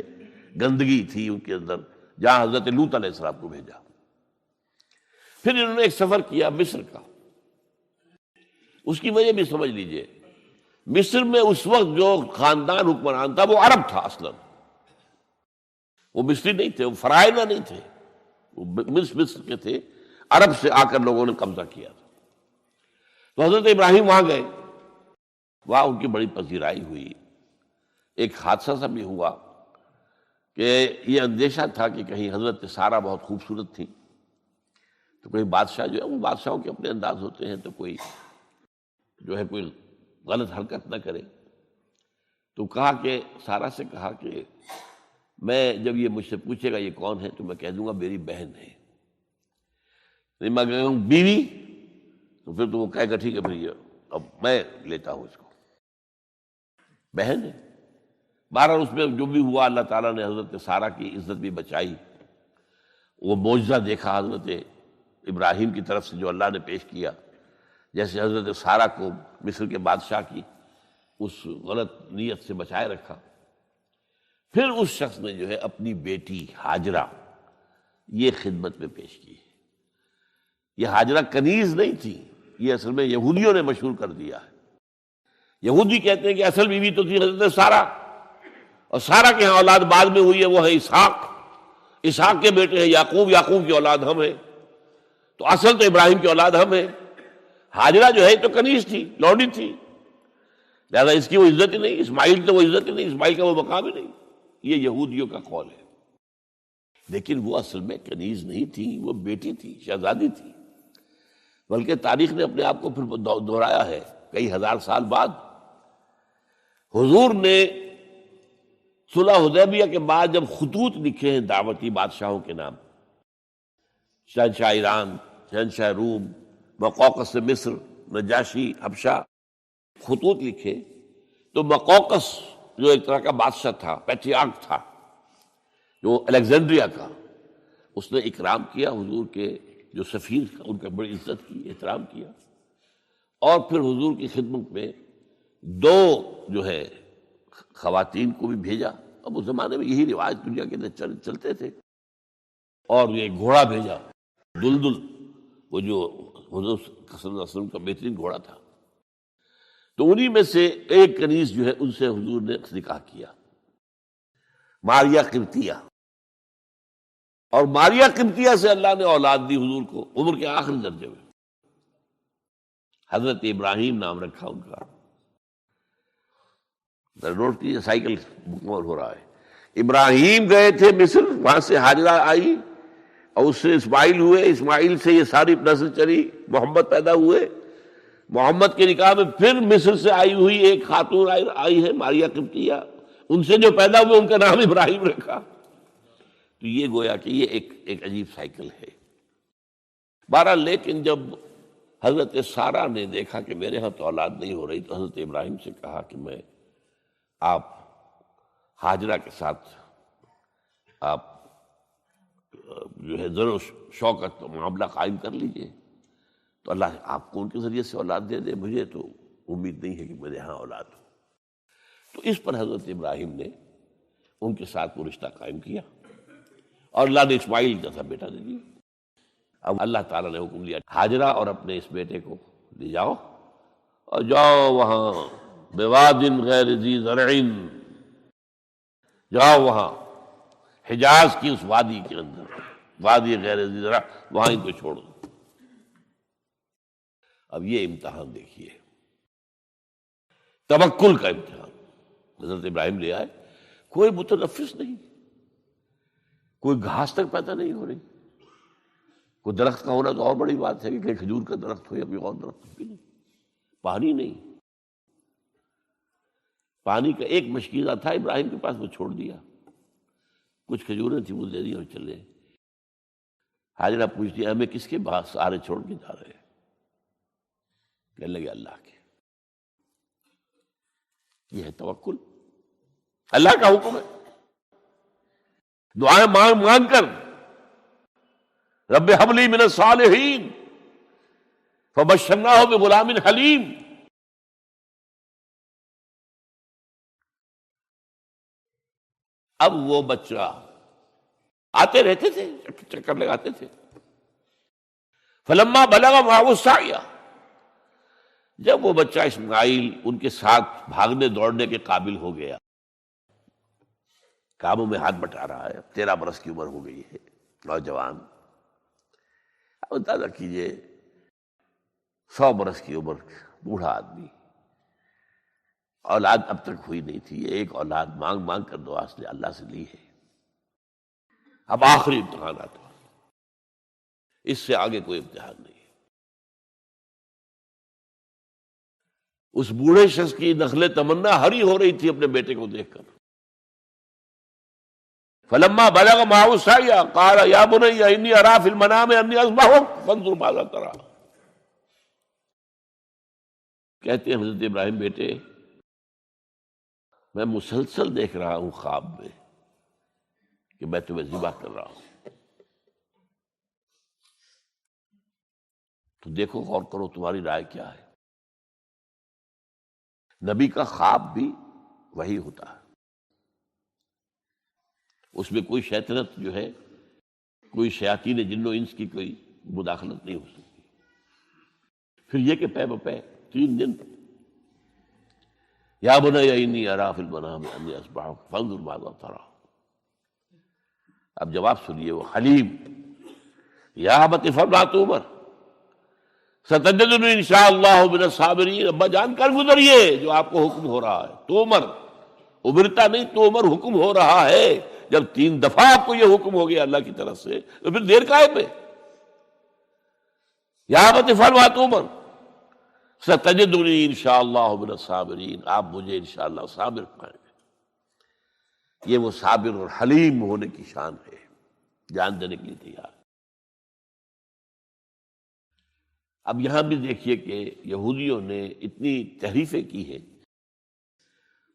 [SPEAKER 1] گندگی تھی ان کے اندر، جہاں حضرت لوط علیہ السلام کو بھیجا. پھر انہوں نے ایک سفر کیا مصر کا. اس کی وجہ بھی سمجھ لیجئے، مصر میں اس وقت جو خاندان حکمران تھا وہ عرب تھا اصلا، وہ مصری نہیں تھے، وہ فرائضہ نہیں تھے، وہ مصر کے تھے، عرب سے آ کر لوگوں نے قبضہ کیا تھا. تو حضرت ابراہیم وہاں گئے، وہاں ان کی بڑی پذیرائی ہوئی. ایک حادثہ سا بھی ہوا کہ یہ اندیشہ تھا کہ کہیں حضرت سارہ بہت خوبصورت تھی، تو کوئی بادشاہ جو ہے، وہ بادشاہوں کے اپنے انداز ہوتے ہیں، تو کوئی جو ہے کوئی غلط حرکت نہ کرے. تو کہا کہ سارہ سے کہا کہ میں جب یہ مجھ سے پوچھے گا یہ کون ہے تو میں کہہ دوں گا میری بہن ہے. نہیں میں کہوں بیوی تو پھر تو وہ کہے گا ٹھیک ہے پھر یہ اب میں لیتا ہوں اس کو، بہن ہے. بہرحال اس میں جو بھی ہوا، اللہ تعالیٰ نے حضرت سارہ کی عزت بھی بچائی. وہ معجزہ دیکھا حضرت ابراہیم کی طرف سے جو اللہ نے پیش کیا، جیسے حضرت سارہ کو مصر کے بادشاہ کی اس غلط نیت سے بچائے رکھا. پھر اس شخص نے جو ہے اپنی بیٹی ہاجرہ یہ خدمت میں پیش کی. یہ ہاجرہ کنیز نہیں تھی، یہ اصل میں یہودیوں نے مشہور کر دیا ہے. یہودی کہتے ہیں کہ اصل بیوی تو تھی حضرت سارہ، اور سارہ کے ہاں اولاد بعد میں ہوئی ہے، وہ ہے اسحاق کے بیٹے ہیں یعقوب کی اولاد ہم ہیں، تو اصل تو ابراہیم کی اولاد ہم ہیں. ہاجرہ جو ہے تو کنیز تھی، لوڈی تھی، لہذا اس کی وہ عزت ہی نہیں. اسماعیل تو وہ عزت ہی نہیں، اسماعیل کا وہ مقام ہی نہیں. یہ یہودیوں کا قول ہے. لیکن وہ اصل میں کنیز نہیں تھی، وہ بیٹی تھی، شہزادی تھی. بلکہ تاریخ نے اپنے آپ کو پھر دہرایا ہے کئی ہزار سال بعد. حضور نے صلح حدیبیہ کے بعد جب خطوط لکھے ہیں دعوتی بادشاہوں کے نام، شہنشاہ ایران، شہنشاہ روم، مقوقس مصر، نجاشی حبشہ، خطوط لکھے، تو مقوقس جو ایک طرح کا بادشاہ تھا، پیٹریارک تھا، جو الیگزینڈریا کا، اس نے اکرام کیا حضور کے جو سفیر تھا، ان کا بڑی عزت کی، احترام کیا. اور پھر حضور کی خدمت میں 2 جو ہے خواتین کو بھی بھیجا اب اس زمانے میں یہی رواج دنیا کے اندر چلتے تھے. اور یہ گھوڑا بھیجا دلدل، وہ جو حضور صلی اللہ علیہ وسلم کا بہترین گھوڑا تھا. تو انہی میں سے ایک کنیز جو ہے ان سے حضور نے نکاح کیا، ماریہ قبطیہ. اور ماریہ قبطیہ سے اللہ نے اولاد دی حضور کو عمر کے آخری درجے میں. حضرت ابراہیم نام رکھا ان کا. نوٹ کیجیے، سائیکل مکمل ہو رہا ہے. ابراہیم گئے تھے مصر، وہاں سے ہاجرہ آئی اور اس سے اسماعیل ہوئے، اسماعیل سے یہ ساری نسل چلی، محمد پیدا ہوئے. محمد کے نکاح میں پھر مصر سے آئی ہوئی ایک خاتون آئی ہے ماریہ قبطیہ، ان سے جو پیدا ہوئے ان کا نام ابراہیم رکھا. تو یہ گویا کہ یہ ایک عجیب سائیکل ہے. بہرحال لیکن جب حضرت سارہ نے دیکھا کہ میرے ہاں تو اولاد نہیں ہو رہی، تو حضرت ابراہیم سے کہا کہ میں آپ ہاجرہ کے ساتھ آپ جو ہے زر و شوقت معاملہ قائم کر لیجئے، تو اللہ آپ کو ان کے ذریعے سے اولاد دے دے. مجھے تو امید نہیں ہے کہ میرے ہاں اولاد ہو. تو اس پر حضرت ابراہیم نے ان کے ساتھ وہ رشتہ قائم کیا اور اللہ نے اسماعیل جیسا بیٹا دے دیا. اب اللہ تعالیٰ نے حکم دیا ہاجرہ اور اپنے اس بیٹے کو لے جاؤ اور جاؤ وہاں بواد غیر ذی زرع، جاؤ وہاں حجاز کی اس وادی کے اندر، وادی غیر ذی زرع، وہاں ان کو چھوڑ دو. اب یہ امتحان دیکھیے، توکل کا امتحان. حضرت ابراہیم لے آئے، کوئی متنفس نہیں، کوئی گھاس تک پیدا نہیں ہو رہی. کوئی درخت کا ہونا تو اور بڑی بات ہے کہ کہیں کھجور کا درخت ہو یا کوئی اور درخت بھی نہیں. پانی نہیں، پانی کا ایک مشکیزہ تھا ابراہیم کے پاس، وہ چھوڑ دیا. کچھ کھجوریں تھیں وہ دے دی اور چلے. حاجرہ پوچھتی ہمیں کس کے بعد سارے چھوڑ کے جا رہے ہیں؟ کہنے لگے اللہ کے. یہ ہے توکل، اللہ کا حکم ہے. دعائیں مانگ مانگ کر رب ہب لی من الصالحین فبشرناہ بغلام حلیم. اب وہ بچہ آتے رہتے تھے، چکر لگاتے تھے. فلما بلغ معه السعی، جب وہ بچہ اسماعیل ان کے ساتھ بھاگنے دوڑنے کے قابل ہو گیا، کاموں میں ہاتھ بٹا رہا ہے، 13 برس کی عمر ہو گئی ہے، نوجوان. اب اندازہ کیجئے 100 برس کی عمر، بوڑھا آدمی، اولاد اب تک ہوئی نہیں تھی. یہ ایک اولاد مانگ مانگ کر دعا سے اللہ سے لی ہے. اب آخری امتحانات، اس سے آگے کوئی امتحان نہیں ہے. اس بوڑھے شخص کی نخل تمنا ہری ہو رہی تھی اپنے بیٹے کو دیکھ کر. فلما بلغ معه السعی قال یا بنی انی اری فی المنام انی اذبحک فانظر ماذا تری. کہتے ہیں حضرت ابراہیم بیٹے، میں مسلسل دیکھ رہا ہوں خواب میں کہ میں تمہیں ذبح کر رہا ہوں. تو دیکھو، غور کرو، تمہاری رائے کیا ہے؟ نبی کا خواب بھی وہی ہوتا ہے، اس میں کوئی شیطنت جو ہے، کوئی شیاطین جن و انس کی کوئی مداخلت نہیں ہو سکتی. پھر یہ کہ پے بپے 3 دن، یا بنی انی اری فی المنام انی اذبحک فانظر ماذا تری. اب جواب سنیے، وہ حلیم. یا ابت افعل ما تؤمر ستجدنی انشاءاللہ من الصابرین. ابا جان کر گزریے جو آپ کو حکم ہو رہا ہے. تومر ابرتا نہیں، تومر حکم ہو رہا ہے. جب 3 دفعہ آپ کو یہ حکم ہو گیا اللہ کی طرف سے تو پھر دیر کاہے پہ؟ یا ابت افعل ما تؤمر ستجدنی انشاءاللہ من الصابرین. آپ مجھے انشاءاللہ صابر پائیں گے. یہ وہ صابر اور حلیم ہونے کی شان ہے، جان دینے کے لیے تیار. اب یہاں بھی دیکھیے کہ یہودیوں نے اتنی تحریفیں کی ہیں.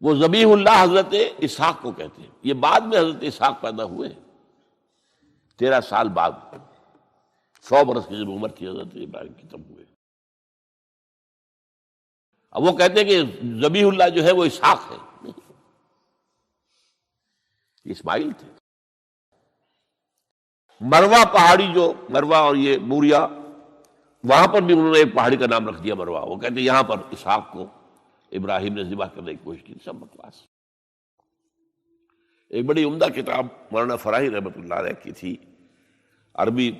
[SPEAKER 1] وہ ذبیح اللہ حضرت اسحاق کو کہتے ہیں. یہ بعد میں حضرت اسحاق پیدا ہوئے، 13 سال بعد، 100 برس کی جب عمر تھی حضرت ابراہیم کی تب ہوئے. اب وہ کہتے ہیں کہ ذبیح اللہ جو ہے وہ اسحاق ہے. یہ اسماعیل تھے۔ مروا پہاڑی جو مروا اور یہ موریا، وہاں پر بھی انہوں نے ایک پہاڑی کا نام رکھ دیا مروا۔ وہ کہتے ہیں یہاں پر اسحاق کو ابراہیم نے ذبح کرنے کی کوشش کی، سب بکواس۔ ایک بڑی عمدہ کتاب مولانا فراہی رحمۃ اللہ علیہ کی تھی، عربی،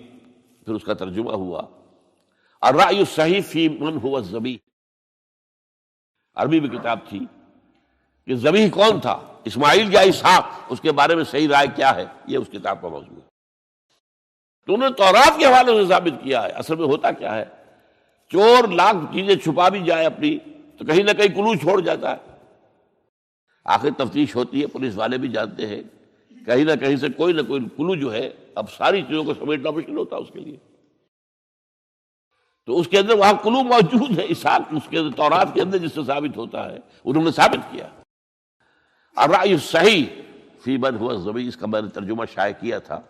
[SPEAKER 1] پھر اس کا ترجمہ ہوا، الرأی الصحیح فی من هو الذبیح۔ عربی میں کتاب تھی کہ ذبیح کون تھا، اسماعیل یا اسحاق، اس کے بارے میں صحیح رائے کیا ہے، یہ اس کتاب کا موضوع ہے۔ تو انہوں نے تورات کے حوالے سے ثابت کیا ہے۔ اصل میں ہوتا کیا ہے، چور لاکھ چیزیں چھپا بھی جائے اپنی تو کہیں نہ کہیں کلو چھوڑ جاتا ہے۔ آخر تفتیش ہوتی ہے، پولیس والے بھی جانتے ہیں کہیں نہ کہیں سے کوئی نہ کوئی کلو جو ہے، اب ساری چیزوں کو سمیٹنا مشکل ہوتا ہے اس کے لیے، تو اس کے اندر وہاں کلو موجود ہے۔ اسحاق اس کے تورات کے اندر جس سے ثابت ہوتا ہے، انہوں نے ثابت کیا۔ الرأی الصحیح فی من هو الذبیح، اس کا میں نے ترجمہ شائع کیا تھا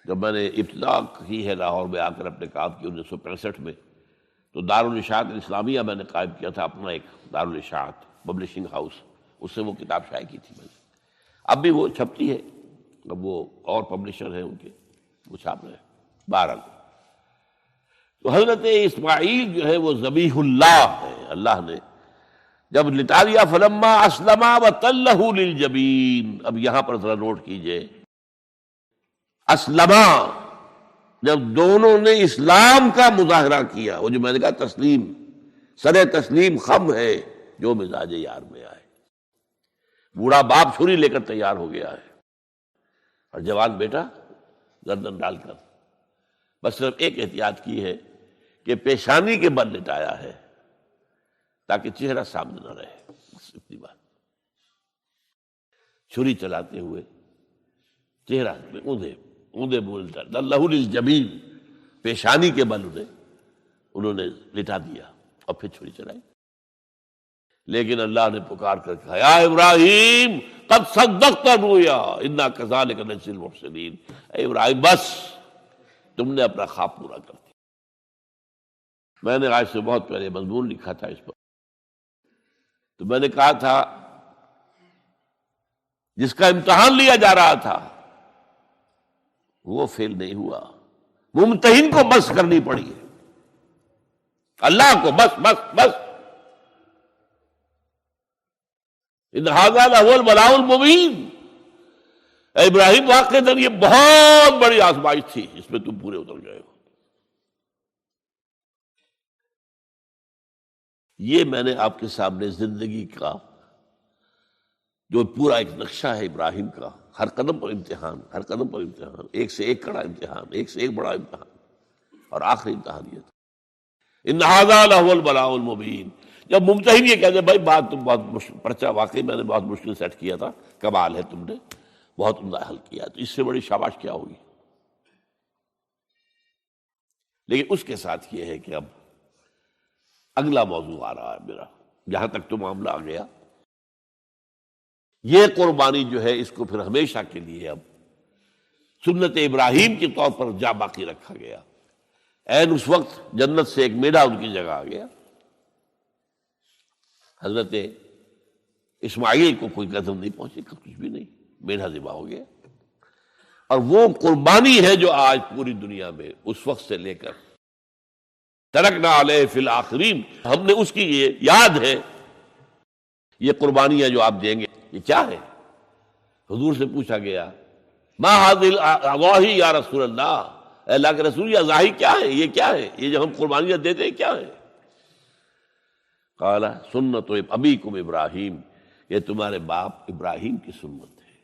[SPEAKER 1] جب میں نے ابتدا کی ہے لاہور میں آ کر اپنے کام کی 1965 میں، تو دارالاشاعت الاسلامیہ میں نے قائم کیا تھا اپنا ایک دارالاشاعت پبلشنگ ہاؤس، اس سے وہ کتاب شائع کی تھی میں نے۔ اب بھی وہ چھپتی ہے، اب وہ اور پبلشر ہیں ان کے، وہ چھاپ رہے ہیں۔ بہرحال تو حضرت اسماعیل جو ہے وہ ذبیح اللہ ہے، اللہ نے جب لٹا دیا، فلما اسلما وتلہ للجبین۔ اب یہاں پر ذرا نوٹ کیجئے، اسلما، جب دونوں نے اسلام کا مظاہرہ کیا، وہ جو میں نے کہا تسلیم، سر تسلیم خم ہے جو مزاج یار میں آئے۔ بوڑھا باپ چھری لے کر تیار ہو گیا ہے، اور جوان بیٹا گردن ڈال کر بس صرف ایک احتیاط کی ہے کہ پیشانی کے بل لٹایا ہے تاکہ چہرہ سامنے نہ رہے، بس اتنی بات۔ چھری چلاتے ہوئے چہرہ اوندا بولتا اللہ للجبین، پیشانی کے بل انہوں نے لٹا دیا اور پھر چھری چلائی۔ لیکن اللہ نے پکار کر کہا، یا ابراہیم قد صدقت الرؤیا انا کذلک نجزی المحسنین۔ اے ابراہیم بس تم نے اپنا خواب پورا کر دیا۔ میں نے آج سے بہت پہلے مضمون لکھا تھا اس پر، تو میں نے کہا تھا جس کا امتحان لیا جا رہا تھا وہ فیل نہیں ہوا، ممتحن کو بس کرنی پڑی ہے، اللہ کو بس بس بس۔ ان ھذا لھو البلاء المبین۔ اے ابراہیم واقعتاً یہ بہت بڑی آزمائش تھی، اس میں تم پورے اتر گئے ہو۔ یہ میں نے آپ کے سامنے زندگی کا جو پورا ایک نقشہ ہے ابراہیم کا، ہر قدم پر امتحان، ہر قدم پر امتحان، ایک سے ایک کڑا امتحان، ایک سے ایک بڑا امتحان، اور آخری امتحان یہ تھا، ان ھذا لھو البلاء المبین۔ جب ممتحن یہ کہتے بھائی بات تم بہت پرچہ واقعی میں نے بہت مشکل سیٹ کیا تھا، کمال ہے تم نے بہت عمدہ حل کیا، تو اس سے بڑی شاباش کیا ہوگی۔ لیکن اس کے ساتھ یہ ہے کہ اب اگلا موضوع آ رہا ہے میرا، جہاں تک تو معاملہ آ گیا، یہ قربانی جو ہے اس کو پھر ہمیشہ کے لیے اب سنت ابراہیم کے طور پر جا باقی رکھا گیا۔ عین اس وقت جنت سے ایک میڈا ان کی جگہ آ گیا۔ حضرت اسماعیل کو کوئی قدم نہیں پہنچی، کچھ بھی نہیں، میڈا ذبح ہو گیا۔ اور وہ قربانی ہے جو آج پوری دنیا میں اس وقت سے لے کر ترکنا علیہ فی الآخرین، ہم نے اس کی یہ یاد ہے۔ یہ قربانیاں جو آپ دیں گے یہ کیا ہے؟ حضور سے پوچھا گیا ما ھذی الاضاحی یا رسول اللہ، اے اللہ کے رسول یہ اضاحی کیا ہے، یہ کیا ہے، یہ جو ہم قربانیاں دیتے ہیں کیا ہے؟ قال سنت ابیکم ابراہیم، یہ تمہارے باپ ابراہیم کی سنت ہے۔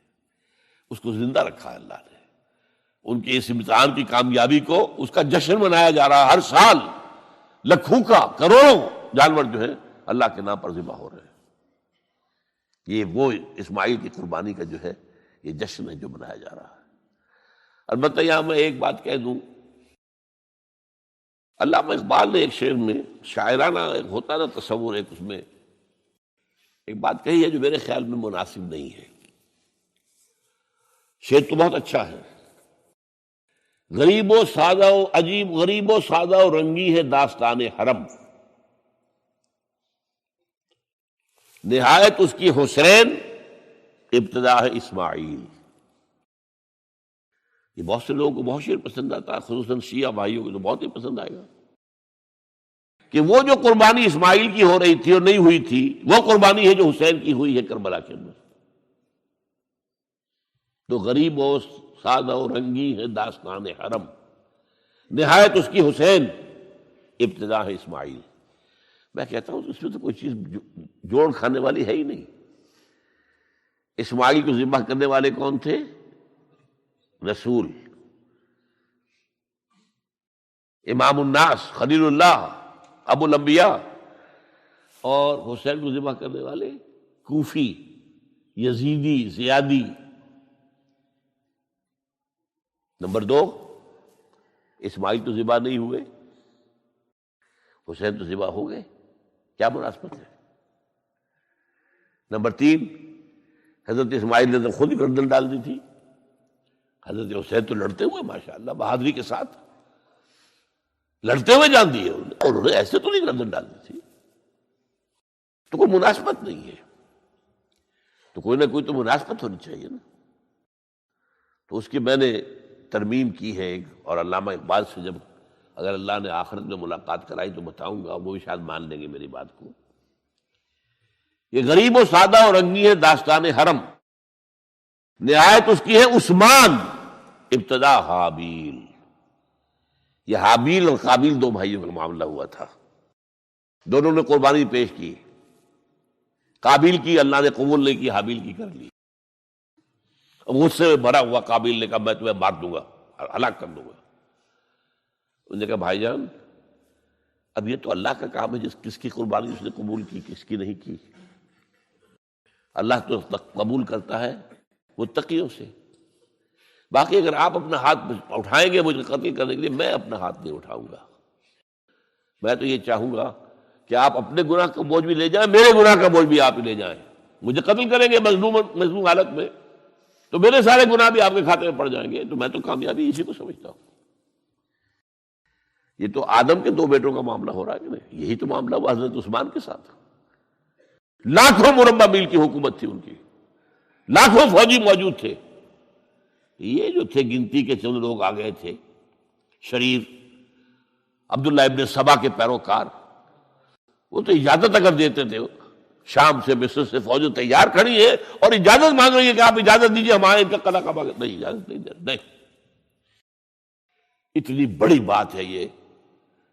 [SPEAKER 1] اس کو زندہ رکھا ہے اللہ نے، ان کے اس امتحان کی کامیابی کو، اس کا جشن منایا جا رہا ہے ہر سال، لاکھوں کا کروڑوں جانور جو ہے اللہ کے نام پر ذبح ہو رہے ہیں۔ یہ وہ اسماعیل کی قربانی کا جو ہے یہ جشن ہے جو منایا جا رہا ہے۔ البتہ یہاں میں ایک بات کہہ دوں، علامہ اقبال نے ایک شعر میں شاعرانہ ایک ہوتا نا تصور، ایک اس میں ایک بات کہی ہے جو میرے خیال میں مناسب نہیں ہے۔ شعر تو بہت اچھا ہے، غریب و سادہ و عجیب، غریب و سادہ و رنگی ہے داستان حرم، نہایت اس کی حسین ابتدا ہے اسماعیل. یہ بہت سے لوگوں کو بہت شعر پسند آتا ہے، خصوصاً شیعہ بھائیوں کو تو بہت ہی پسند آئے گا کہ وہ جو قربانی اسماعیل کی ہو رہی تھی اور نہیں ہوئی تھی، وہ قربانی ہے جو حسین کی ہوئی ہے کربلا کے اندر. تو غریب و سادہ و رنگی ہے داستان حرم، نہایت اس کی حسین، ابتدا ہے اسماعیل. میں کہتا ہوں اس میں تو کوئی چیز جوڑ کھانے والی ہے ہی نہیں. اسماعیل کو ذبح کرنے والے کون تھے؟ رسول، امام الناس، خلیل اللہ، ابو الانبیاء. اور حسین کو ذبح کرنے والے کوفی، یزیدی، زیادی. نمبر 2، اسماعیل تو ذبح نہیں ہوئے، حسین تو ذبح ہو گئے، کیا مناسبت ہے؟ نمبر 3، حضرت اسماعیل نے تو خود ہی گردن ڈال دی تھی، حضرت حسین تو لڑتے ہوئے ماشاءاللہ بہادری کے ساتھ لڑتے ہوئے جان دیے انہوں نے ایسے تو نہیں گردن ڈال دی تھی. تو کوئی مناسبت نہیں ہے، تو کوئی نہ کوئی تو مناسبت ہونی چاہیے نا. تو اس کی میں نے ترمیم کی ہے ایک، اور علامہ اقبال سے جب اگر اللہ نے آخرت میں ملاقات کرائی تو بتاؤں گا، وہ بھی شاید مان لیں گے میری بات کو. یہ غریب و سادہ اور رنگی ہے داستان حرم، نہایت اس کی ہے عثمان، ابتدا حابیل. یہ حابیل اور قابیل 2 بھائیوں کا معاملہ ہوا تھا، دونوں نے قربانی پیش کی. قابیل کی اللہ نے قبول نہیں کی، حابیل کی کر لی. اب غصے میں بھرا ہوا قابیل نے کہا میں تمہیں مار دوں گا، ہلاک کر دوں گا. انہوں نے کہا بھائی جان اب یہ تو اللہ کا کام ہے، کس کی قربانی اس نے قبول کی، کس کی نہیں کی. اللہ تو قبول کرتا ہے متقیوں سے. باقی اگر آپ اپنا ہاتھ اٹھائیں گے مجھے قتل کرنے کے لیے، میں اپنا ہاتھ نہیں اٹھاؤں گا. میں تو یہ چاہوں گا کہ آپ اپنے گناہ کا بوجھ بھی لے جائیں، میرے گناہ کا بوجھ بھی آپ ہی لے جائیں. مجھے قتل کریں گے مظلوم حالت میں تو میرے سارے گناہ بھی آپ کے کھاتے میں پڑ جائیں گے. تو میں تو کامیابی اسی کو سمجھتا ہوں. یہ تو آدم کے 2 بیٹوں کا معاملہ ہو رہا ہے کہ نہیں، یہی تو معاملہ ہوا حضرت عثمان کے ساتھ. لاکھوں مربع میل کی حکومت تھی ان کی، لاکھوں فوجی موجود تھے. یہ جو تھے گنتی کے چند لوگ آ گئے تھے، شریف عبداللہ ابن سبا کے پیروکار، وہ تو اجازت اگر دیتے تھے، شام سے مصر سے فوج تیار کھڑی ہے اور اجازت مانگ رہی ہے کہ آپ اجازت دیجیے ہم آئیں ان کا قلعہ کعبہ. نہیں، اجازت نہیں. اتنی بڑی بات ہے یہ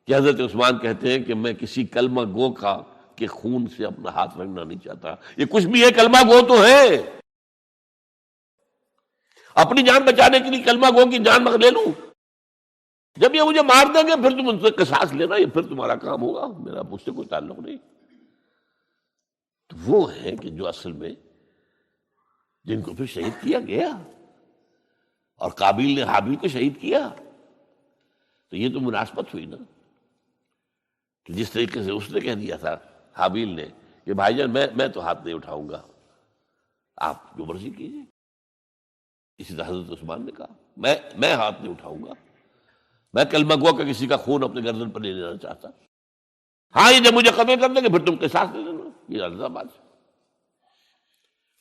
[SPEAKER 1] کہ حضرت عثمان کہتے ہیں کہ میں کسی کلمہ گو کا کے خون سے اپنا ہاتھ رنگنا نہیں چاہتا. یہ کچھ بھی ہے، کلمہ گو تو ہے. اپنی جان بچانے کے لیے کلمہ گو کی جان میں لے لوں. جب یہ مجھے مار دیں گے پھر تم ان سے قصاص لینا، یہ پھر تمہارا کام ہوگا، میرا مجھ سے کوئی تعلق نہیں. تو وہ ہے کہ جو اصل میں جن کو پھر شہید کیا گیا، اور قابیل نے حابیل کو شہید کیا. تو یہ تو مناسبت ہوئی نا کہ جس طریقے سے اس نے کہہ دیا تھا حابیل نے کہ بھائی جان میں تو ہاتھ نہیں اٹھاؤں گا، آپ جو مرضی کیجیے. اسی طرح حضرت عثمان نے کہا میں ہاتھ نہیں اٹھاؤں گا، میں کلمہ گو کا کسی کا خون اپنے گردن پر نہیں لینا چاہتا. ہاں یہ جب مجھے قتل کر دیں گے پھر تم قصاص لے لینا، یہ الزا بات.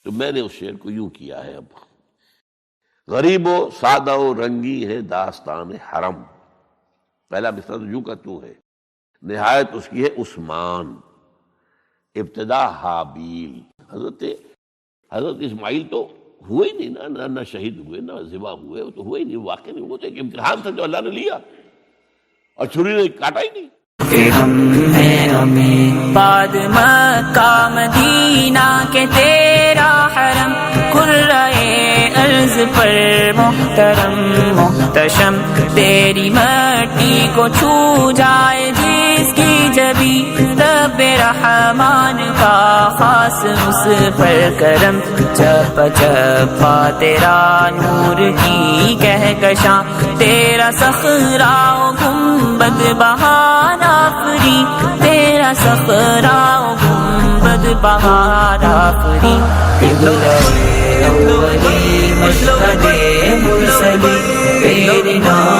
[SPEAKER 1] تو میں نے اس شعر کو یوں کیا ہے. اب غریب و سادہ و رنگی ہے داستان حرم، پہلا مصرع تو یوں کا تو ہے، نہایت اس کی ہے عثمان، ابتدا حابیل. حضرت اسماعیل تو ہوئے ہی نہیں، نہ شہید ہوئے نہ ذبح ہوئے، وہ تو ہوئے ہی نہیں، واقع نہیں. وہ تو ایک امتحان تھا جو اللہ نے لیا اور چھری نے کاٹا ہی نہیں.
[SPEAKER 2] کہ ہم ہیں ہمیں بعد مکہ مدینہ کے تیرا حرم، قرۂ ارض پر محترم محتشم، تیری مٹی کو چھو جائے جس کی جبی، رب رحمان کا خاص اس پر کرم. چپ چپا تیرا نور کی کہکشاں، تیرا صخرہ و گنبد بہانا فری، تیرا صخرہ و گنبد بہانا فری. قبلہ اولی مشہد مرسلی، تیری نام